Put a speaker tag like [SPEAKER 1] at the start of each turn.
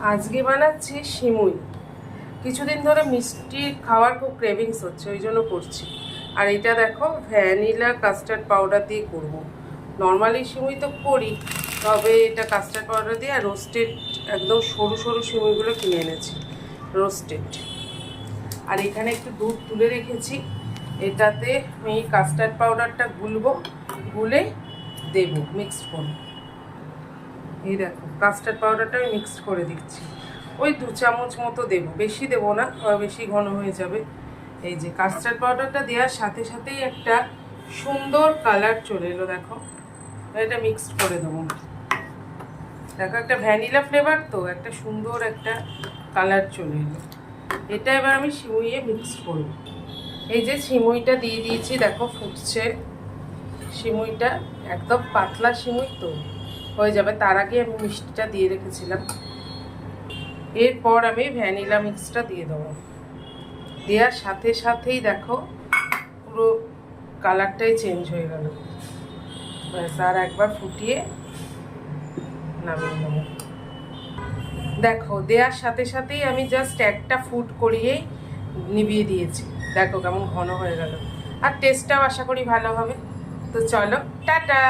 [SPEAKER 1] আজকে বানাচ্ছি সিমুই। কিছুদিন ধরে মিষ্টি খাওয়ার খুব ক্রেভিংস হচ্ছে, ওই জন্য করছি। আর এটা দেখো ভ্যানিলা কাস্টার্ড পাউডার দিয়ে করব। নর্মালি সিমুই তো করি, তবে এটা কাস্টার্ড পাউডার দিয়ে আর রোস্টেড একদম সরু সরু সিমুইগুলো কিনে এনেছি রোস্টেড। আর এখানে একটু দুধ তুলে রেখেছি, এটাতে আমি কাস্টার্ড পাউডারটা গুলে দেব মিক্সড করে। এই দেখো কাস্টার্ড পাউডারটা আমি মিক্সড করে দিচ্ছি, ওই 2 চামচ মতো দেবো, বেশি দেবো না, বেশি ঘন হয়ে যাবে। এই যে কাস্টার্ড পাউডারটা দেওয়ার সাথে সাথেই একটা সুন্দর কালার চলে এলো, দেখো। এটা মিক্সড করে দেবো, দেখো একটা ভ্যানিলা ফ্লেভার, তো একটা সুন্দর একটা কালার চলে এলো। এটা এবার আমি সিমুইয়ে মিক্স করব। এই যে সিমুইটা দিয়ে দিয়েছি, দেখো ফুটছে। সিমুইটা একদম পাতলা সিমুই তো হয়ে যাবে, তার আগে আমি মিষ্টিটা দিয়ে রেখেছিলাম। এরপর আমি ভ্যানিলা মিক্সটা দিয়ে দেবো, দেওয়ার সাথে সাথেই দেখো পুরো কালারটাই চেঞ্জ হয়ে গেল। ব্যাস, আর একবার ফুটিয়ে নামিয়ে নেবো। দেখো দেওয়ার সাথে সাথেই আমি জাস্ট একটা ফুট করিয়েই নিভিয়ে দিয়েছি, দেখো কেমন ঘন হয়ে গেল। আর টেস্টটাও আশা করি ভালো হবে। তো চলো, টাটা।